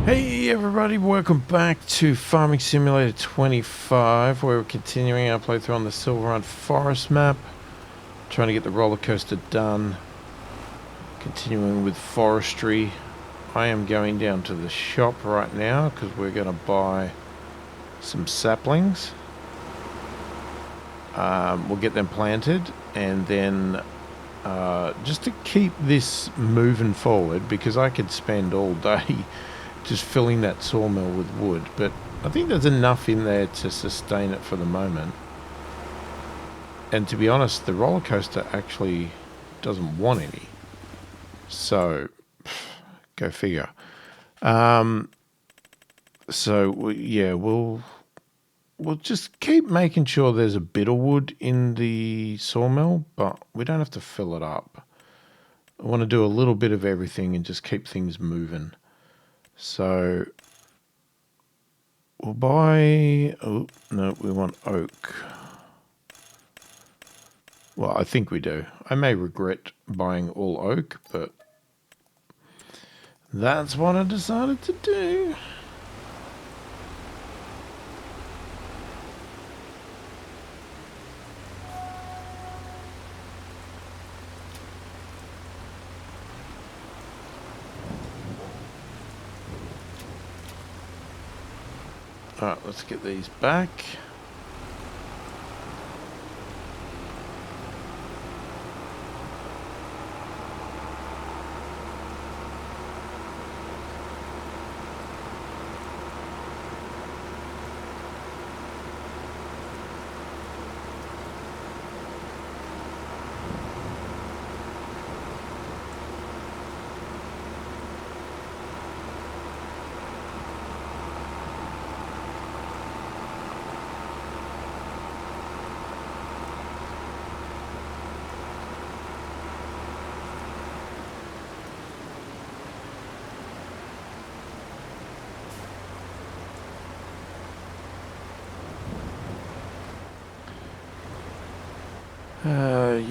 Hey everybody, welcome back to Farming Simulator 25, where we're continuing our playthrough on the Silverrun forest map, trying to get the roller coaster done, continuing with forestry. I am going down to the shop right now because we're going to buy some saplings. We'll get them planted, and then just to keep this moving forward, because I could spend all day just filling that sawmill with wood, but I think there's enough in there to sustain it for the moment. And to be honest, the roller coaster actually doesn't want any, so go figure. Yeah, we'll just keep making sure there's a bit of wood in the sawmill, but we don't have to fill it up. I want to do a little bit of everything and just keep things moving. So we'll buy... Oh, no, we want oak. Well, I think we do. I may regret buying all oak, but that's what I decided to do. Alright, let's get these back.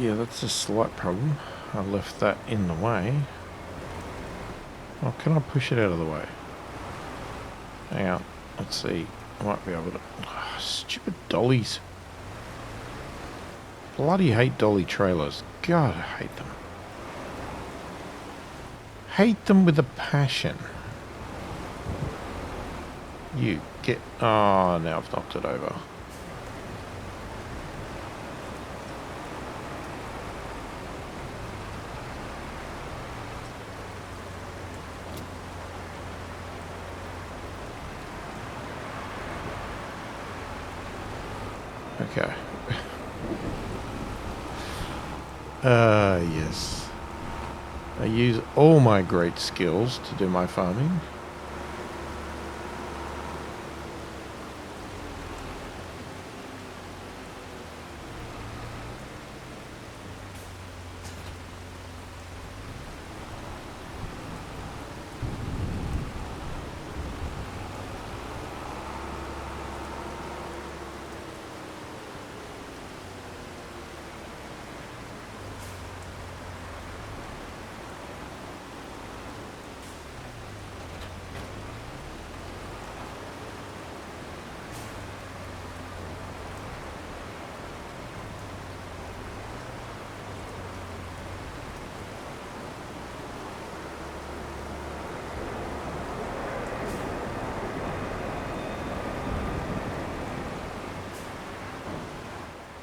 Yeah, that's a slight problem. I left that in the way. Oh, can I push it out of the way? Hang on, let's see. I might be able to... Oh, stupid dollies. Bloody hate dolly trailers. God, I hate them. Hate them with a passion. You get... Oh, now I've knocked it over. Okay. Yes. I use all my great skills to do my farming.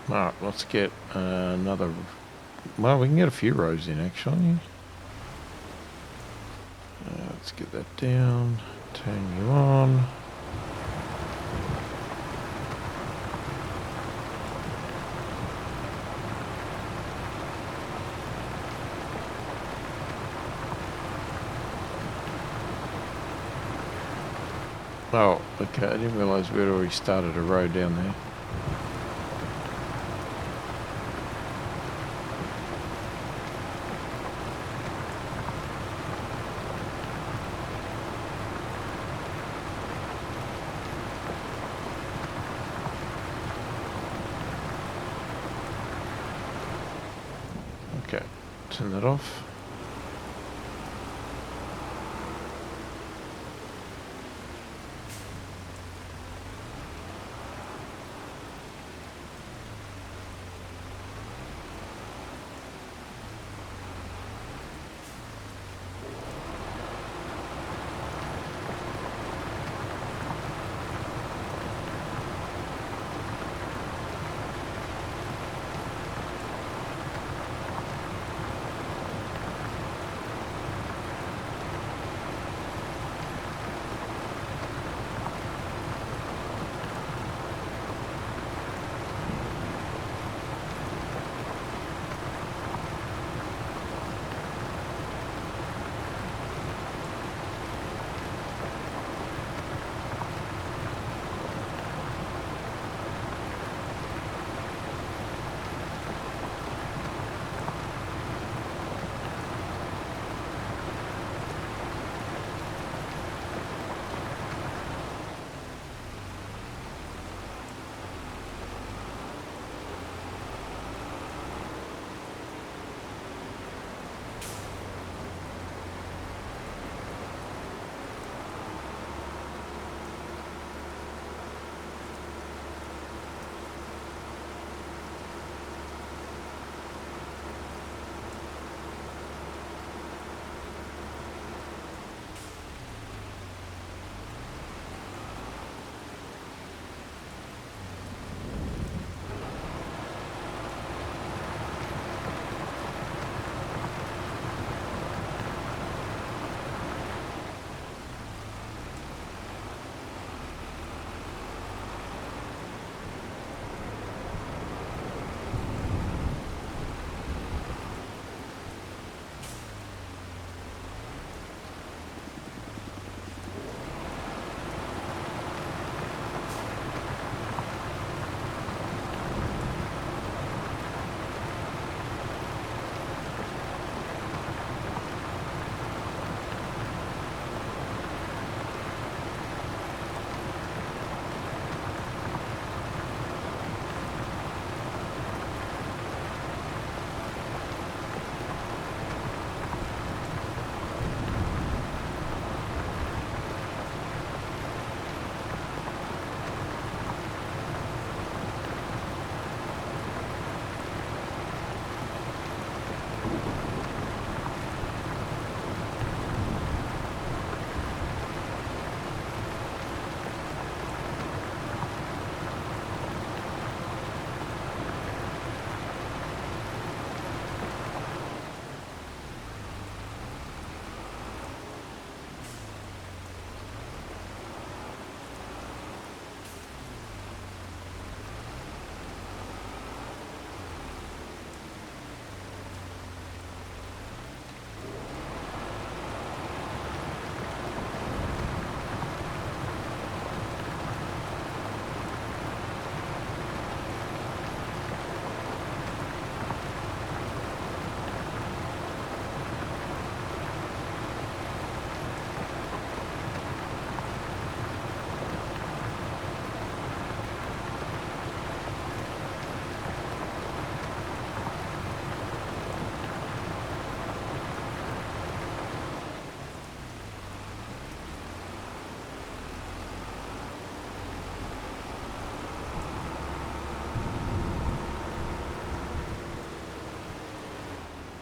Alright, let's get another... Well, we can get a few rows in, actually. Let's get that down. Turn you on. Oh, okay, I didn't realise we had already started a road down there. Okay, turn that off.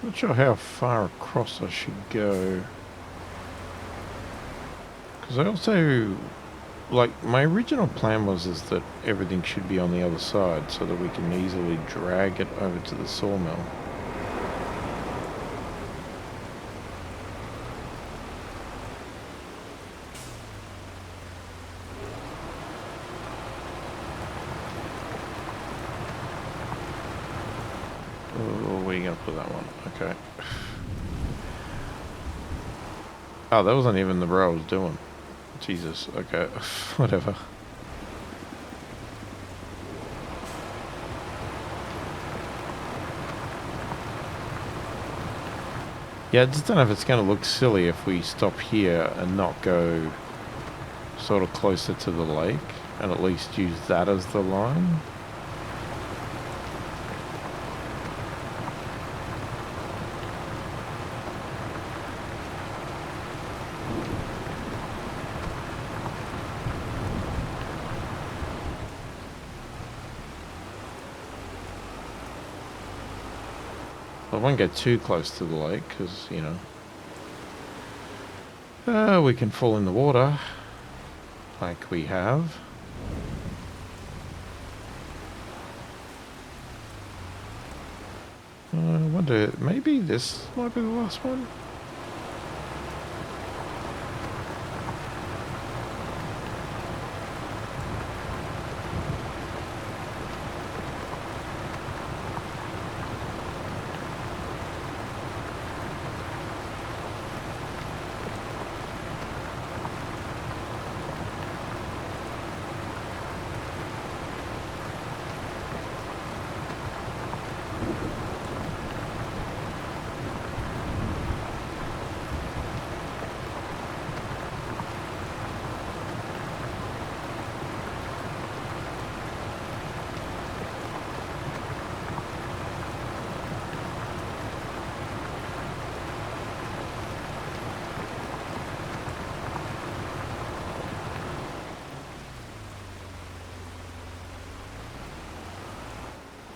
Not sure how far across I should go. Because I also, like, my original plan was is that everything should be on the other side so that we can easily drag it over to the sawmill. Oh, where are you going to put that one? Okay. Oh, that wasn't even the row I was doing. Jesus, okay, whatever. Yeah, I just don't know if it's going to look silly if we stop here and not go sort of closer to the lake and at least use that as the line. I won't get too close to the lake because, you know, we can fall in the water like we have. I wonder, maybe this might be the last one?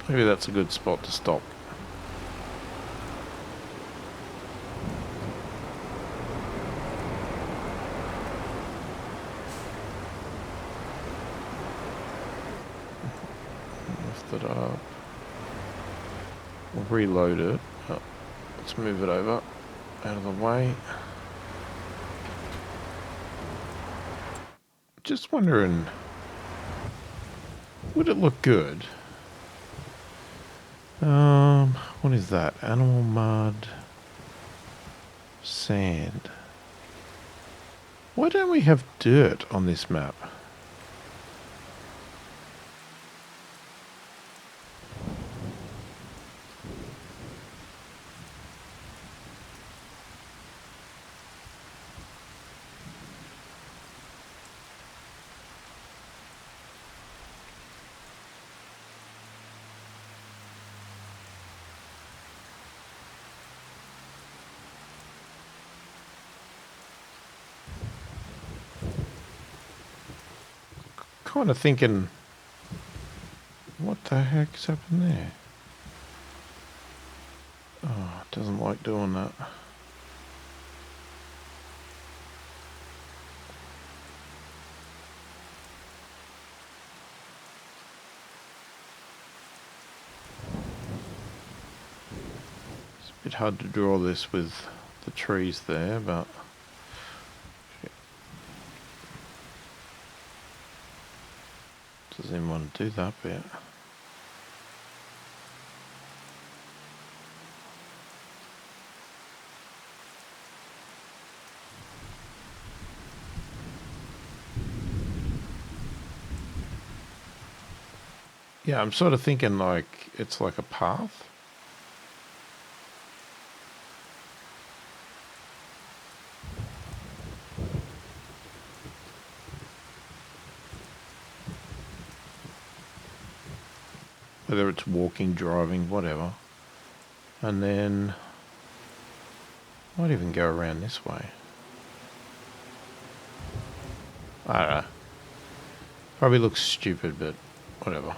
Maybe that's a good spot to stop. Lift it up. We'll reload it. Oh, let's move it over out of the way. Just wondering, would it look good? What is that? Animal mud, sand. Why don't we have dirt on this map? Kind of thinking, what the heck's happened there? Oh, it doesn't like doing that. It's a bit hard to draw this with the trees there, but doesn't even want to do that bit. Yeah, I'm sort of thinking like it's like a path. Whether it's walking, driving, whatever. And then might even go around this way. I don't know. Probably looks stupid, but whatever.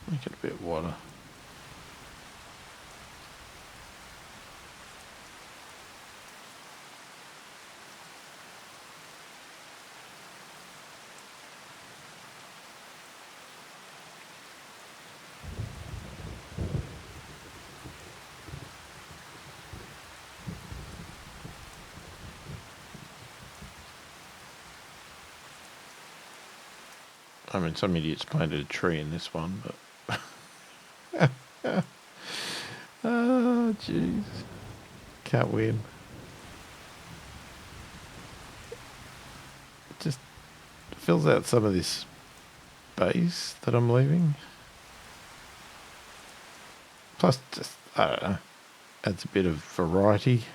Make it a bit wider. I mean, some idiots planted a tree in this one, but... oh, jeez. Can't win. Just fills out some of this space that I'm leaving. Plus, just, I don't know, adds a bit of variety.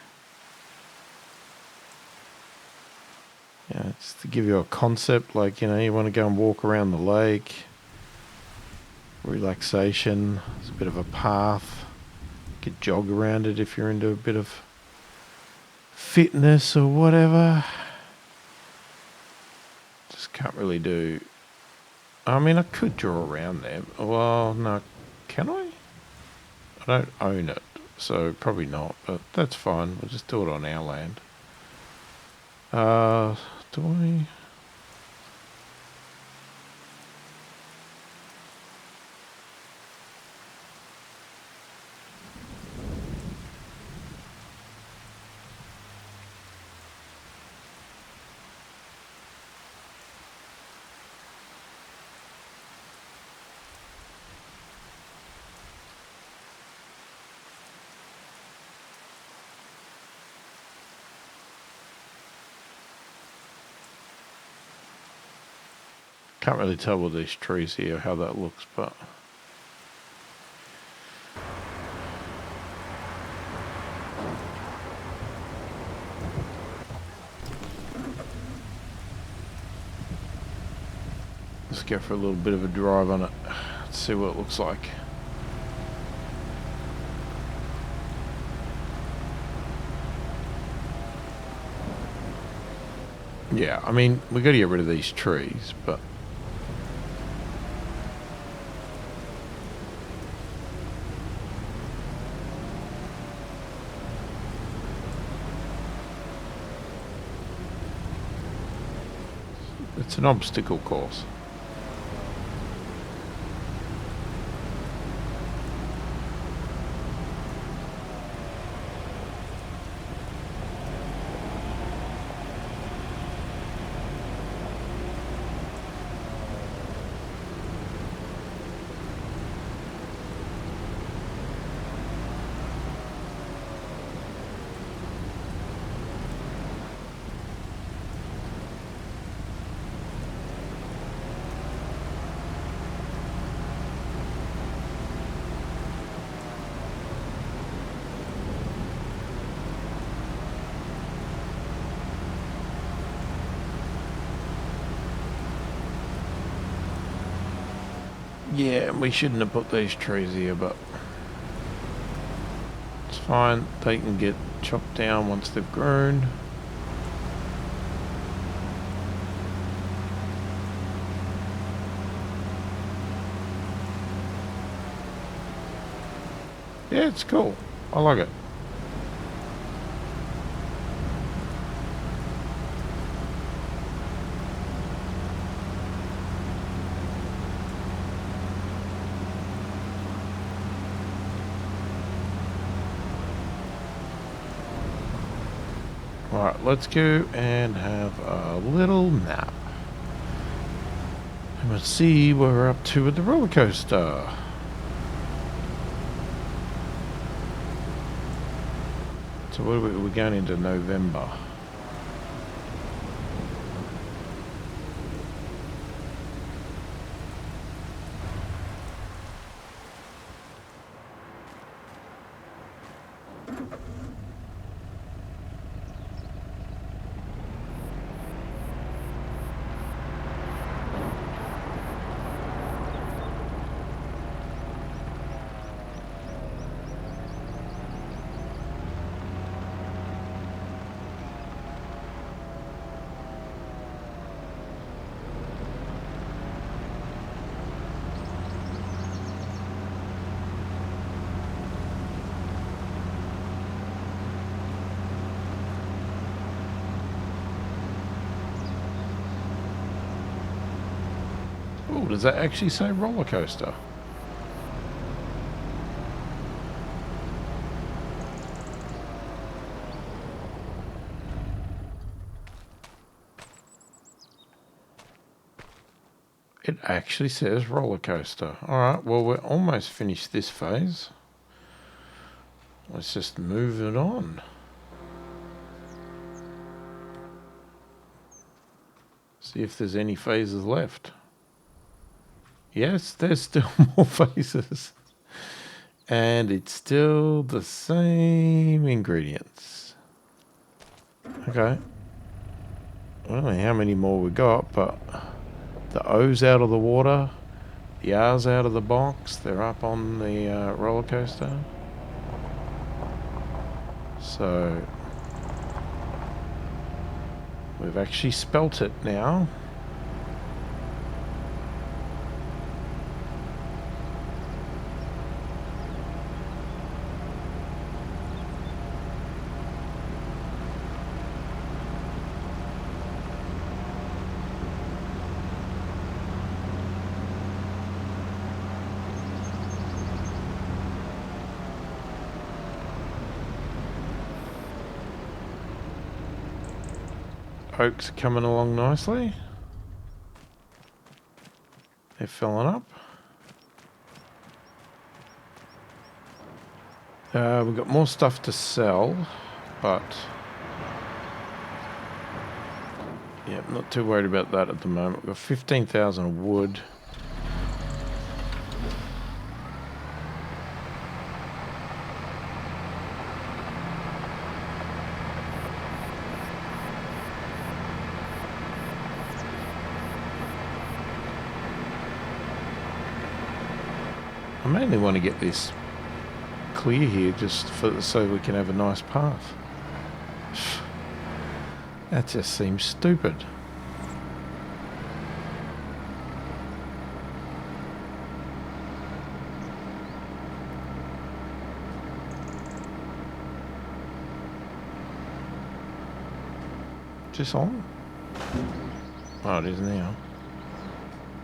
Yeah, just to give you a concept, like, you know, you want to go and walk around the lake, relaxation, there's a bit of a path, you could jog around it if you're into a bit of fitness or whatever. Just can't really do, I mean, I could draw around there. Well, no, can I? I don't own it, so probably not, but that's fine, we'll just do it on our land. Do I? Can't really tell with these trees here how that looks, but... let's go for a little bit of a drive on it. Let's see what it looks like. Yeah, I mean, we got to get rid of these trees, but... it's an obstacle course. Yeah, we shouldn't have put these trees here, but it's fine. They can get chopped down once they've grown. Yeah, it's cool. I like it. Alright, let's go and have a little nap. And we'll see what we're up to with the roller coaster. So what are we're going into November. Oh, does that actually say roller coaster? It actually says roller coaster. Alright, well, we're almost finished this phase. Let's just move it on. See if there's any phases left. Yes, there's still more phases. And it's still the same ingredients. Okay. I don't know how many more we got, but the O's out of the water, the R's out of the box, they're up on the roller coaster. So we've actually spelt it now. Oaks are coming along nicely. They're filling up. We've got more stuff to sell, but yeah, I'm not too worried about that at the moment. We've got 15,000 wood. I mainly want to get this clear here just so we can have a nice path. That just seems stupid. Is this on? Oh, it is now.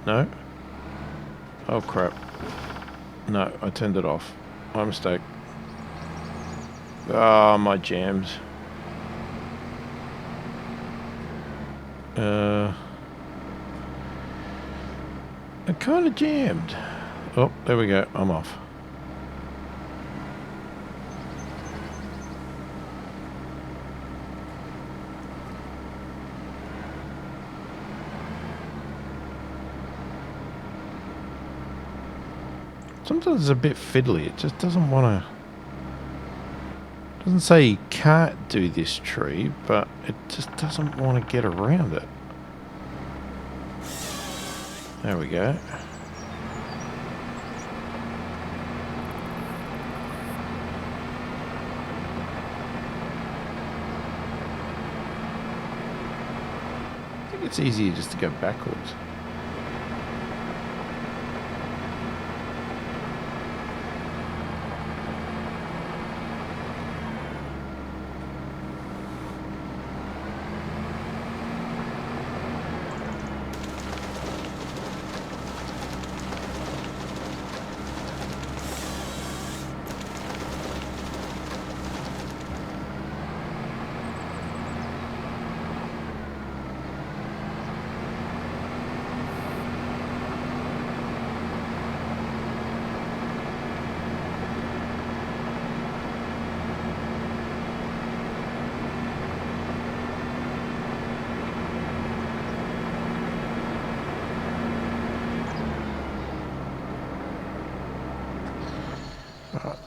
No? Oh crap. No, I turned it off. My mistake. Ah, my jams. It kind of jammed. Oh, there we go. I'm off. Sometimes it's a bit fiddly. It just doesn't want to... Doesn't say you can't do this tree, but it just doesn't want to get around it. There we go. I think it's easier just to go backwards.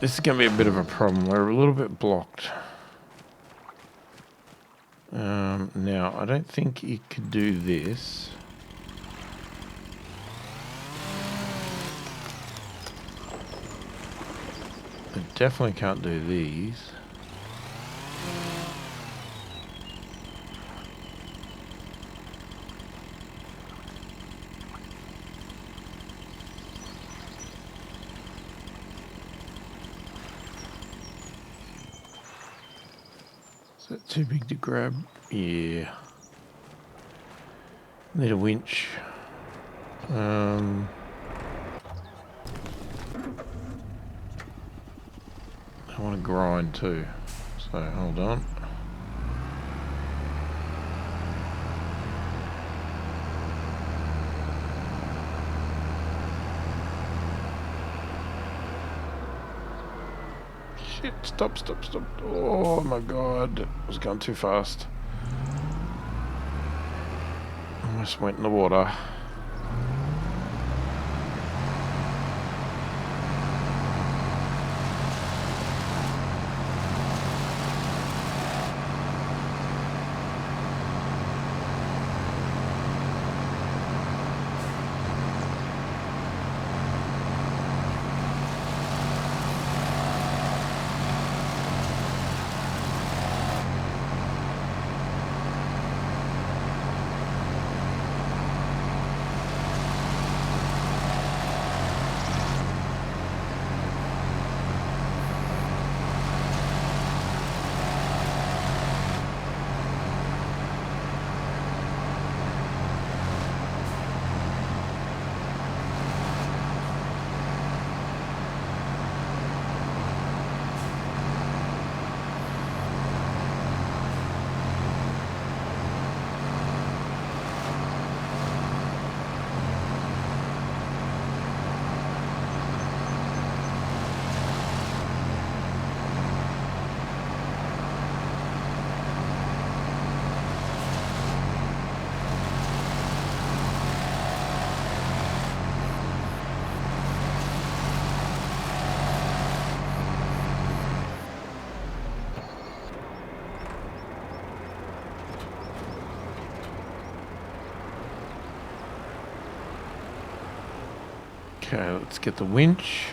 This is going to be a bit of a problem. We're a little bit blocked. Now, I don't think you could do this. I definitely can't do these. Is that too big to grab? Yeah. Need a winch. I want to grind too, so hold on. Shit, stop. Oh my god, I was going too fast. Almost went in the water. Okay, let's get the winch.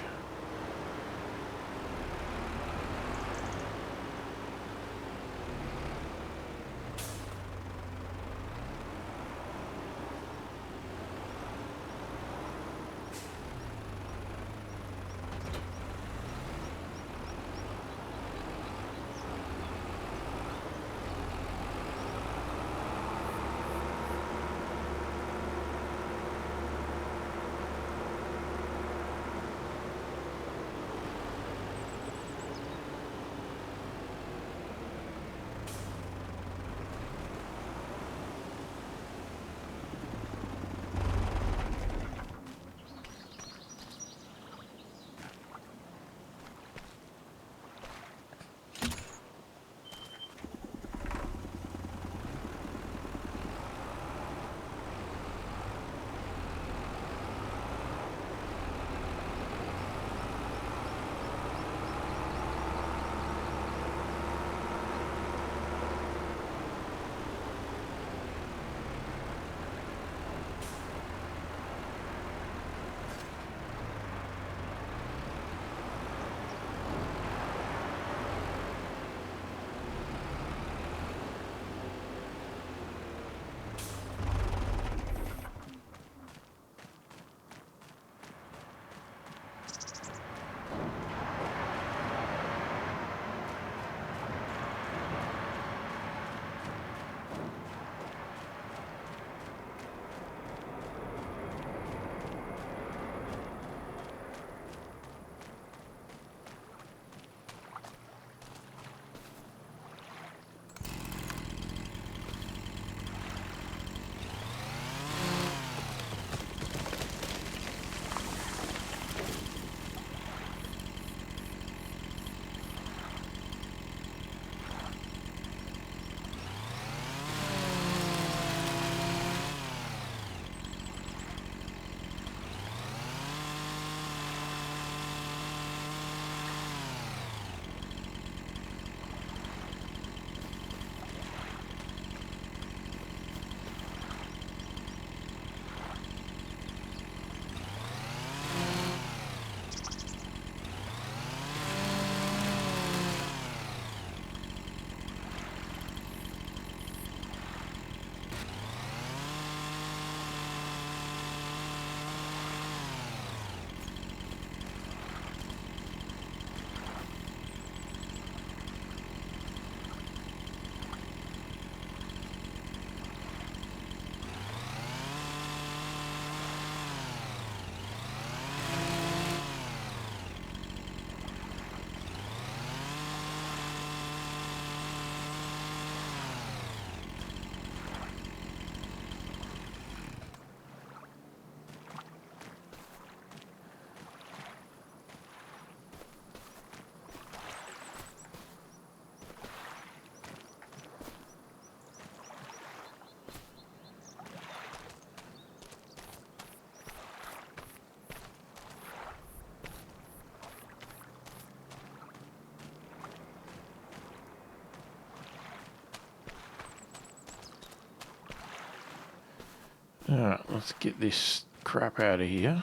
Alright, let's get this crap out of here.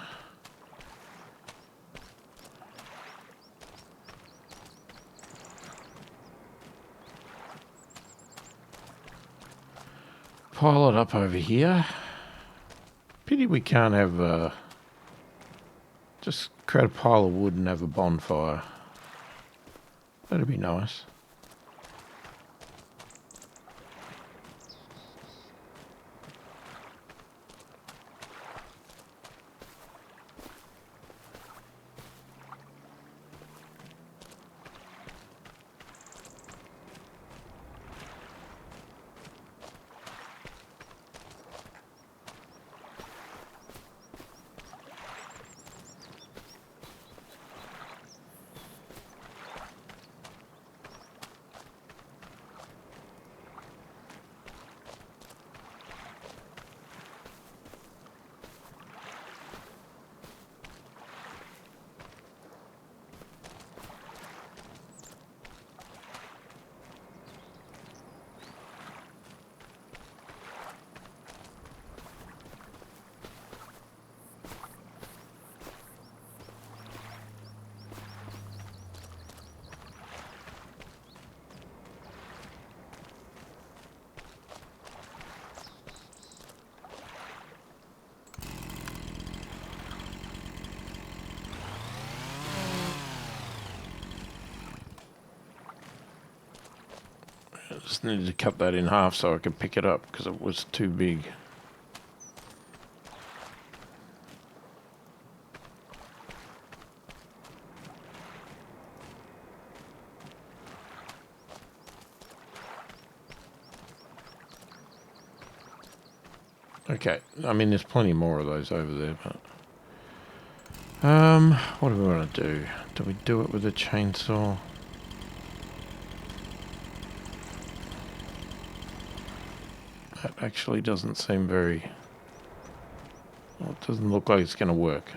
Pile it up over here. Pity we can't have just create a pile of wood and have a bonfire. That'd be nice. Just needed to cut that in half so I could pick it up because it was too big. Okay, I mean there's plenty more of those over there, but what do we want to do? Do we do it with a chainsaw? That actually doesn't seem very... Well, it doesn't look like it's going to work.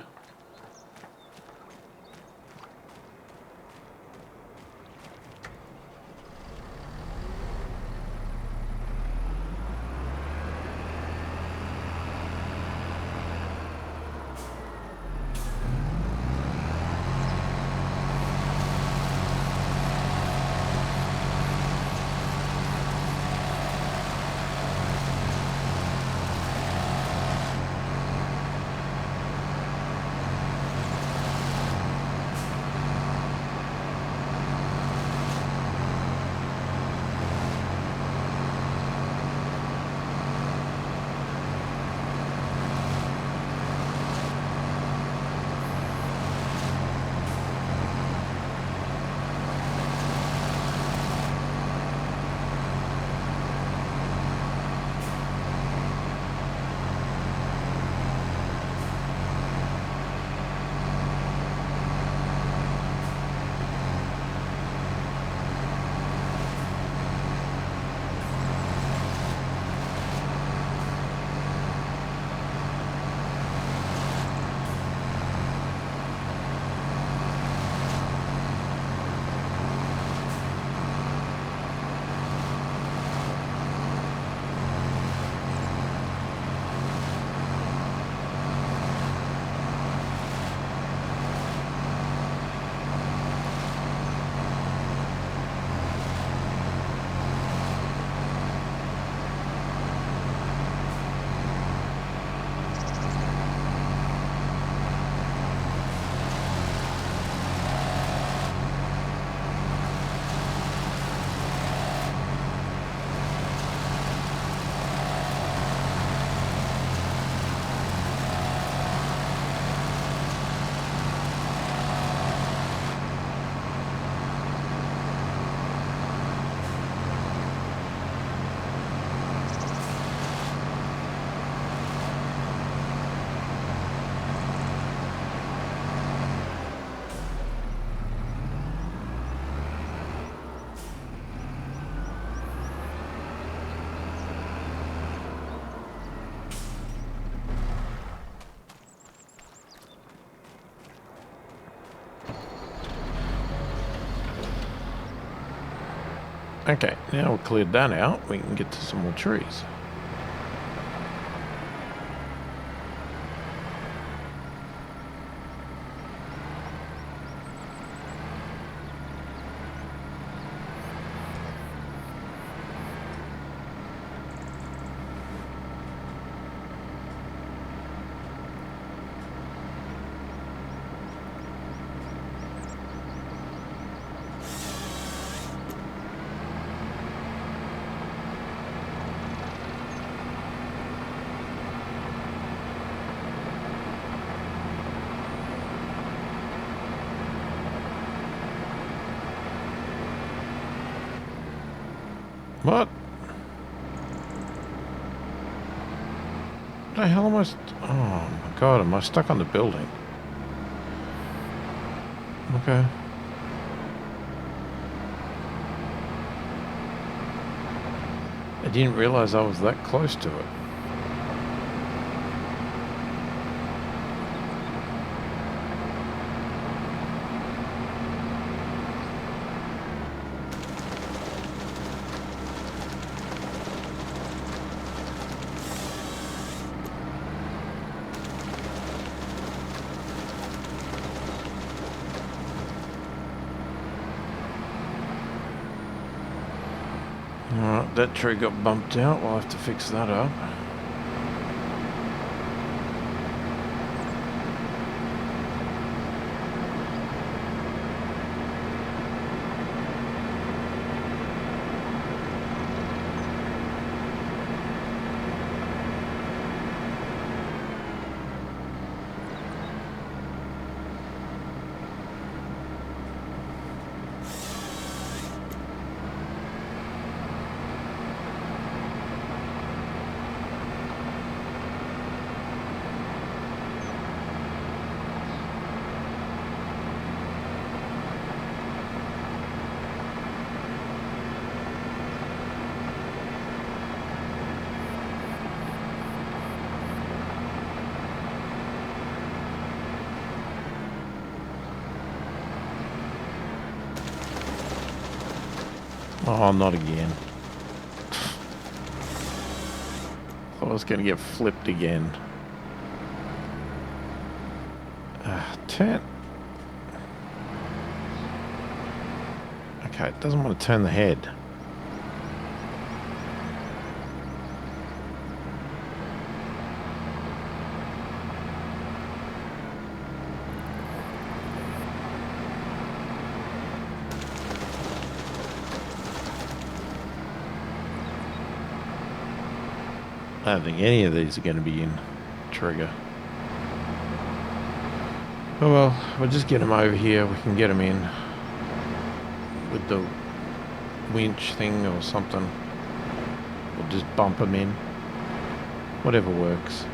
Okay, now we've cleared that out, we can get to some more trees. What? What the hell am I... Oh my god, am I stuck on the building? Okay. I didn't realise I was that close to it. Alright, that tree got bumped out. We'll have to fix that up. Oh, not again. I was going to get flipped again. Turn. Okay, it doesn't want to turn the head. I don't think any of these are going to be in trigger. Oh well, we'll just get them over here. We can get them in with the winch thing or something. We'll just bump them in. Whatever works.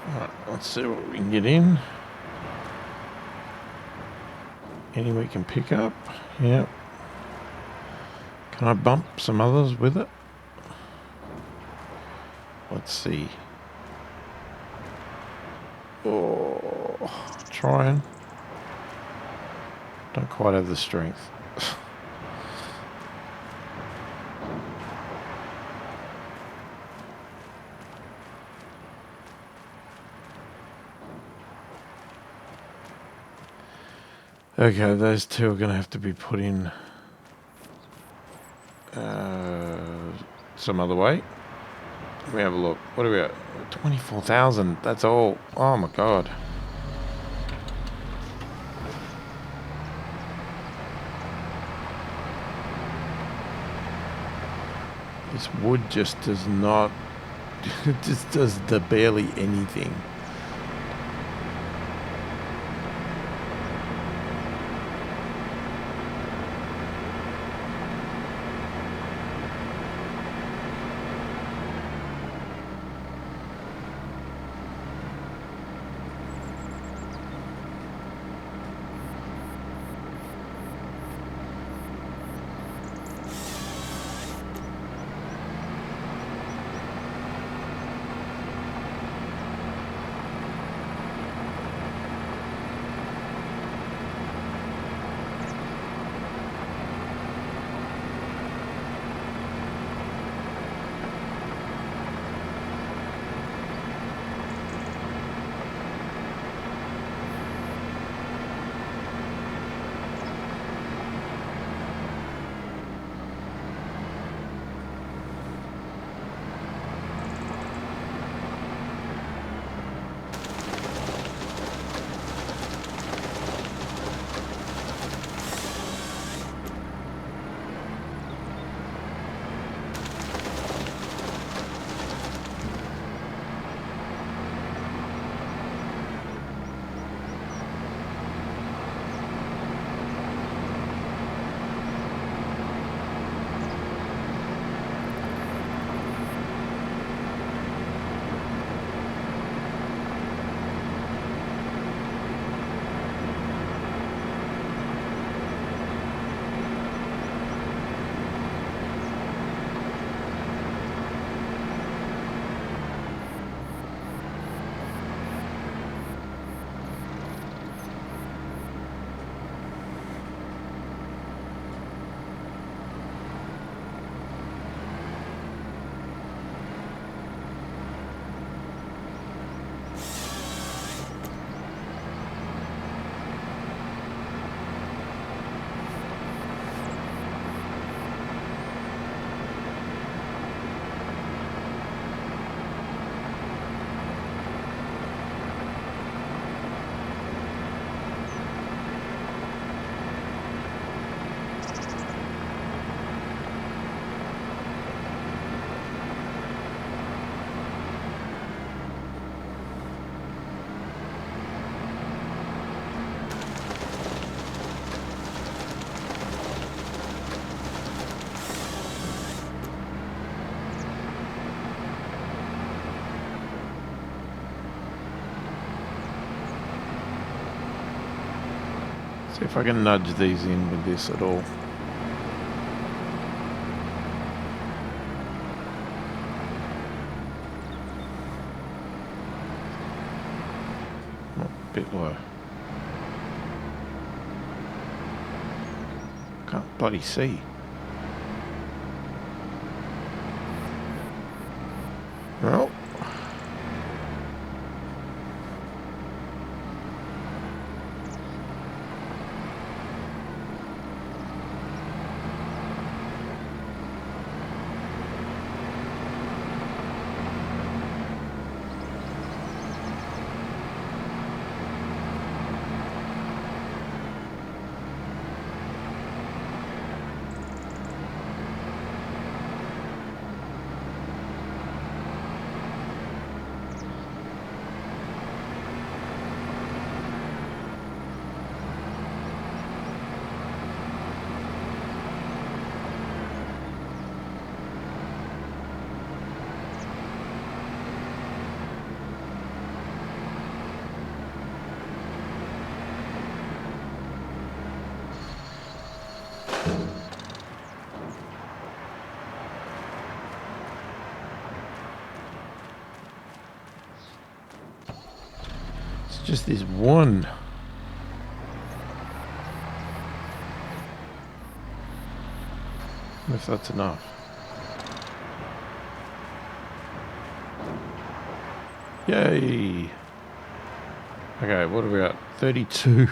Alright, let's see what we can get in. Any we can pick up? Yep. Can I bump some others with it? Let's see. Oh, trying. Don't quite have the strength. Okay, those two are going to have to be put in some other way. Let me have a look. What are we at? 24,000. That's all. Oh my god. This wood just does not... it just does the barely anything. See if I can nudge these in with this at all. A bit low. Can't bloody see. Well. just this one. If that's enough. Yay! Okay, what have we got? 32.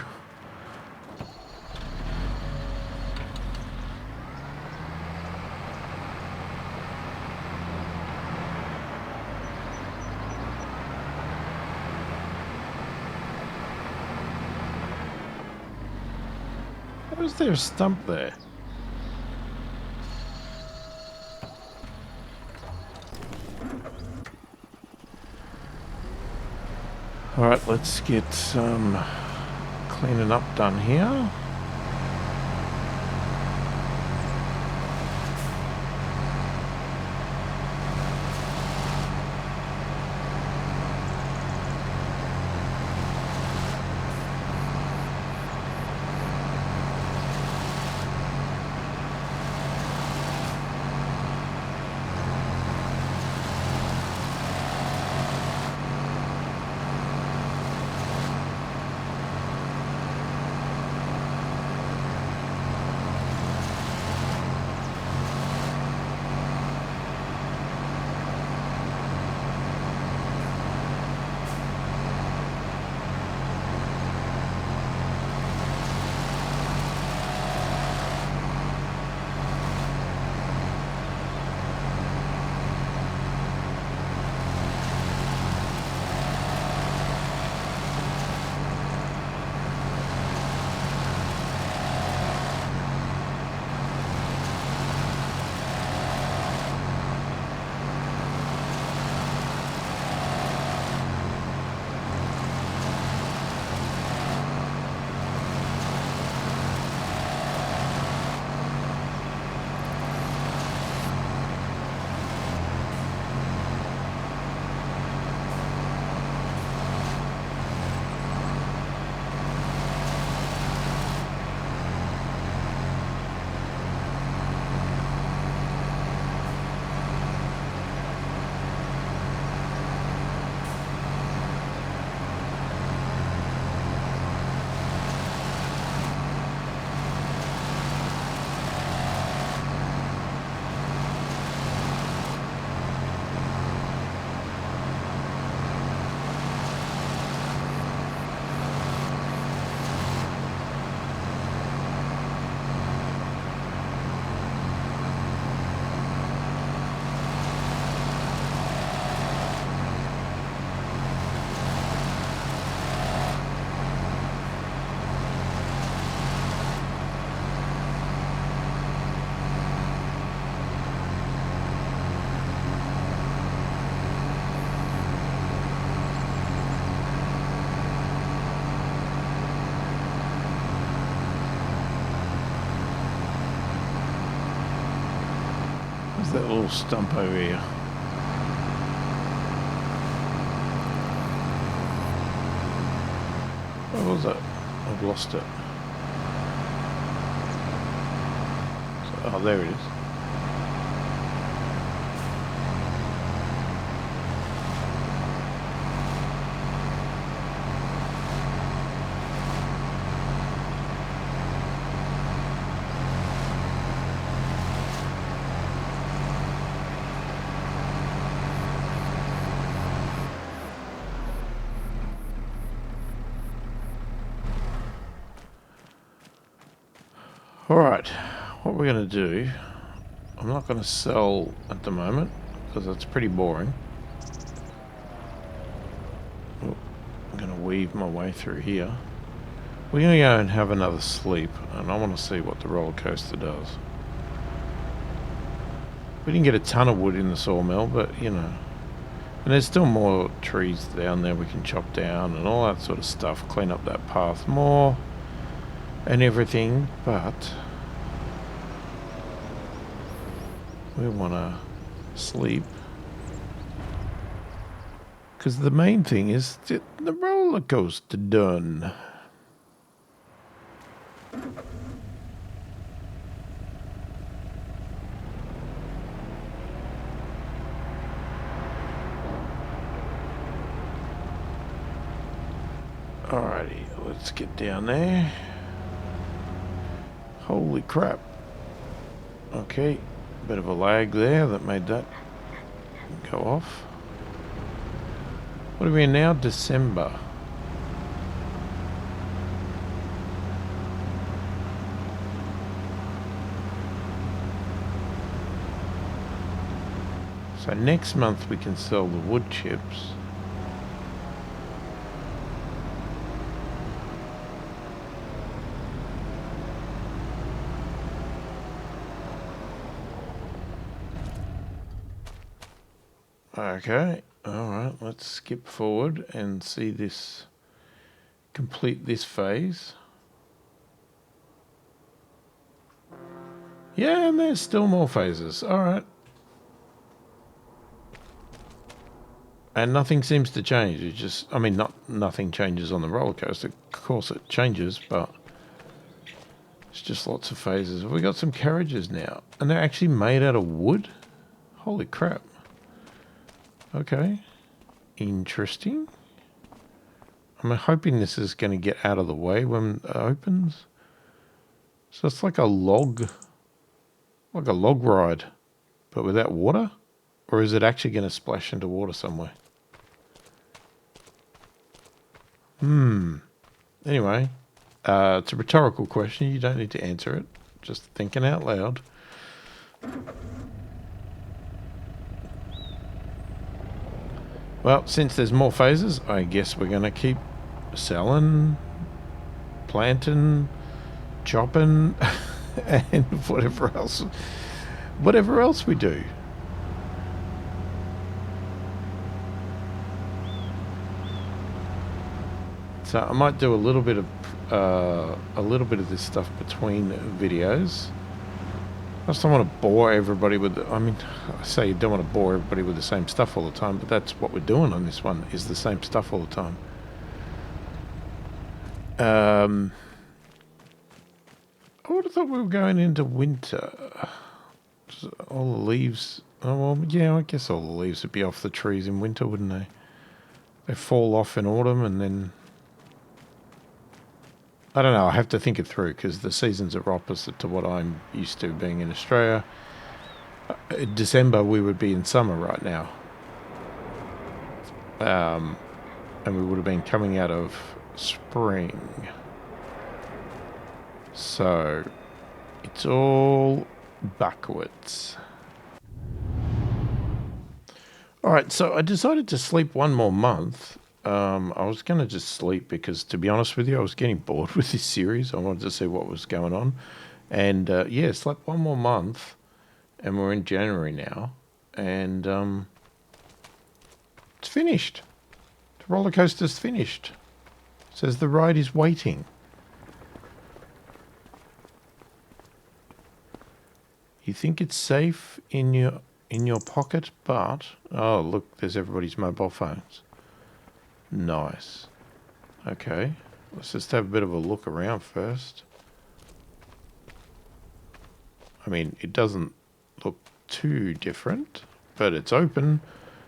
How is there a stump there? Alright, let's get some cleaning up done here. That little stump over here. What was it? I've lost it. Oh, there it is. Alright, what we're going to do, I'm not going to sell at the moment because that's pretty boring. Oh, I'm going to weave my way through here. We're going to go and have another sleep, and I want to see what the roller coaster does. We didn't get a ton of wood in the sawmill, but you know. And there's still more trees down there we can chop down and all that sort of stuff, clean up that path more and everything, but we want to sleep because the main thing is the roller coaster done. Alrighty, let's get down there. Holy crap. Okay, bit of a lag there that made that go off. What are we in now? December. So next month we can sell the wood chips. Okay, alright, let's skip forward and see this, complete this phase. Yeah, and there's still more phases, alright. And nothing seems to change, it just, I mean, nothing changes on the roller coaster, of course it changes, but it's just lots of phases. We got some carriages now, and they're actually made out of wood? Holy crap. Okay, interesting. I'm hoping this is going to get out of the way when it opens. So it's like a log ride, but without water? Or is it actually going to splash into water somewhere? Anyway, it's a rhetorical question. You don't need to answer it. Just thinking out loud. Well, since there's more phases, I guess we're going to keep selling, planting, chopping, and whatever else we do. So I might do a little bit of this stuff between videos. I just don't want to bore everybody with I mean, I say you don't want to bore everybody with the same stuff all the time, but that's what we're doing on this one, is the same stuff all the time. I would have thought we were going into winter. All the leaves, oh well, yeah, I guess all the leaves would be off the trees in winter, wouldn't they? They fall off in autumn and then... I don't know, I have to think it through because the seasons are opposite to what I'm used to being in Australia. In December we would be in summer right now. And we would have been coming out of spring. So it's all backwards. Alright, so I decided to sleep one more month. I was going to just sleep because, to be honest with you, I was getting bored with this series. I wanted to see what was going on. And, yeah, slept one more month. And we're in January now. And it's finished. The roller coaster's finished. It says the ride is waiting. You think it's safe in your pocket, but... Oh, look, there's everybody's mobile phones. Nice. Okay, let's just have a bit of a look around first. I mean, it doesn't look too different, but it's open.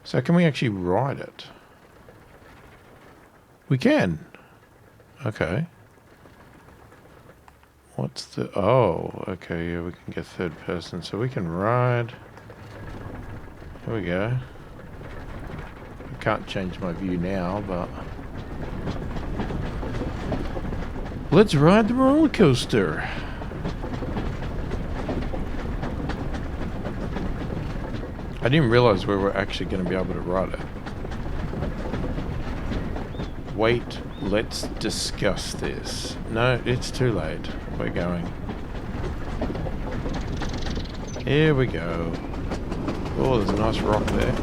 So can we actually ride it? We can. Okay. What's the... Oh, okay, yeah, we can get third person, so we can ride. Here we go. I can't change my view now, but... Let's ride the roller coaster. I didn't realize we were actually going to be able to ride it. Wait, let's discuss this. No, it's too late. We're going. Here we go. Oh, there's a nice rock there.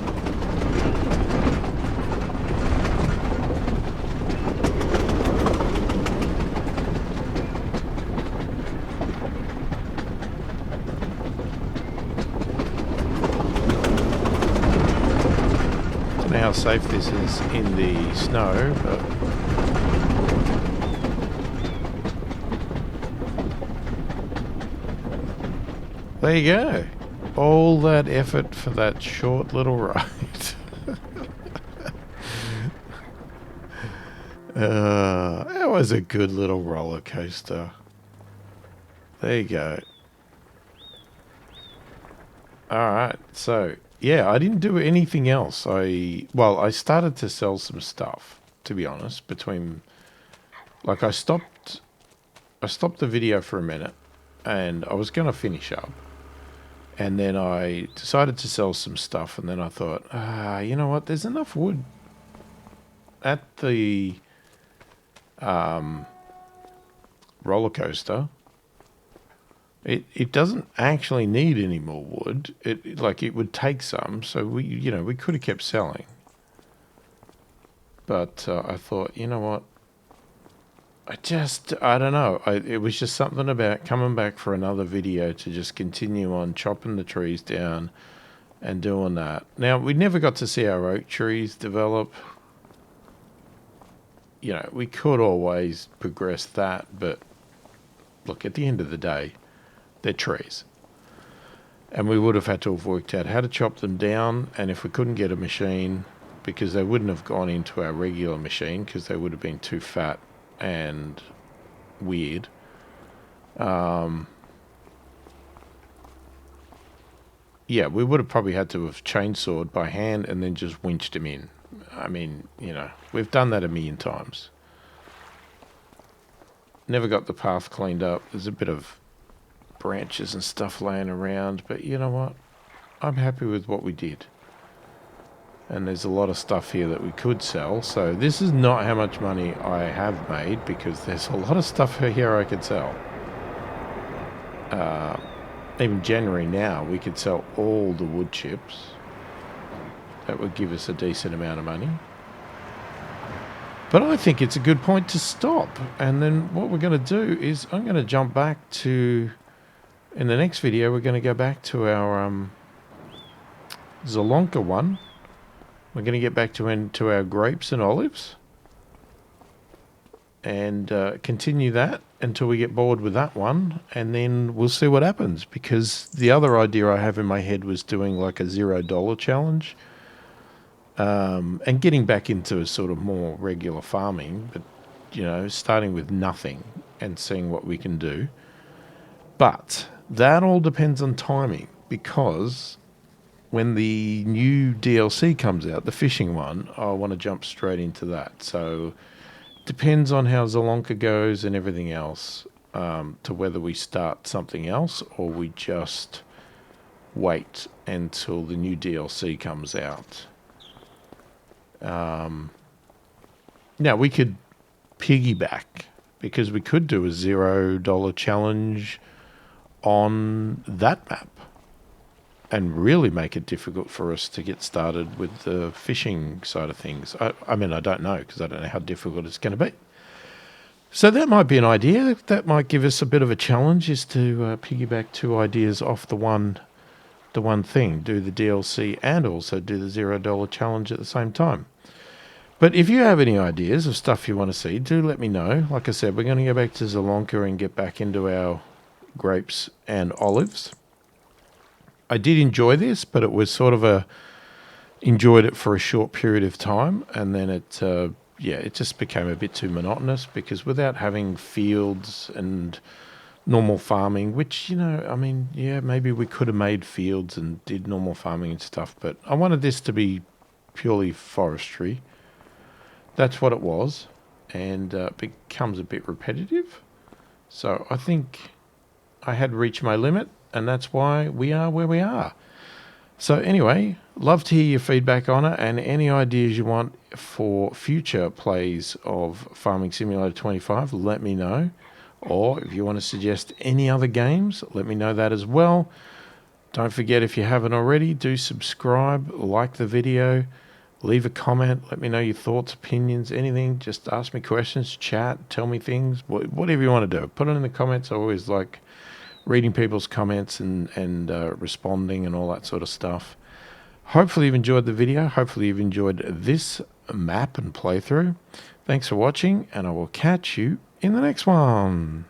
Don't know how safe this is in the snow, but... There you go. All that effort for that short little ride. That was a good little roller coaster. There you go. Alright, so, yeah, I didn't do anything else. I started to sell some stuff, to be honest, between... Like, I stopped the video for a minute, and I was going to finish up. And then I decided to sell some stuff, and then I thought, you know what, there's enough wood at the roller coaster. It doesn't actually need any more wood. It would take some, so we could have kept selling. But I thought, you know what, I don't know. It was just something about coming back for another video to just continue on chopping the trees down and doing that. Now, we never got to see our oak trees develop. You know, we could always progress that, but look, at the end of the day, they're trees. And we would have had to have worked out how to chop them down, and if we couldn't get a machine, because they wouldn't have gone into our regular machine because they would have been too fat and weird. Yeah, we would have probably had to have chainsawed by hand and then just winched them in. I mean, you know, we've done that a million times. Never got the path cleaned up. There's a bit of branches and stuff laying around, but you know what? I'm happy with what we did. And there's a lot of stuff here that we could sell. So this is not how much money I have made, because there's a lot of stuff here I could sell. Even January now, we could sell all the wood chips. That would give us a decent amount of money. But I think it's a good point to stop. And then what we're going to do is I'm going to jump back to... In the next video, we're going to go back to our Zolonka one. We're going to get back to our grapes and olives. And continue that until we get bored with that one. And then we'll see what happens. Because the other idea I have in my head was doing like a $0 challenge. And getting back into a sort of more regular farming. But, you know, starting with nothing and seeing what we can do. But that all depends on timing. Because when the new DLC comes out, the fishing one, I want to jump straight into that. So depends on how Zolonka goes and everything else, to whether we start something else or we just wait until the new DLC comes out. Now we could piggyback, because we could do a $0 challenge on that map and really make it difficult for us to get started with the fishing side of things. I mean, I don't know, because I don't know how difficult it's going to be. So that might be an idea. That might give us a bit of a challenge, is to piggyback two ideas off the one thing. Do the DLC and also do the $0 challenge at the same time. But if you have any ideas of stuff you want to see, do let me know. Like I said, we're going to go back to Zolonka and get back into our grapes and olives. I did enjoy this, but it was sort of enjoyed it for a short period of time, and then it just became a bit too monotonous, because without having fields and normal farming, which, you know, I mean, yeah, maybe we could have made fields and did normal farming and stuff, but I wanted this to be purely forestry. That's what it was, and it becomes a bit repetitive. So I think I had reached my limit, and that's why we are where we are. So anyway, love to hear your feedback on it, and any ideas you want for future plays of Farming Simulator 25, let me know. Or if you want to suggest any other games, let me know that as well. Don't forget, if you haven't already, do subscribe, like the video, leave a comment, let me know your thoughts, opinions, anything. Just ask me questions, chat, tell me things, whatever you want to do. Put it in the comments. I always like reading people's comments and responding and all that sort of stuff. Hopefully you've enjoyed the video. Hopefully you've enjoyed this map and playthrough. Thanks for watching, and I will catch you in the next one.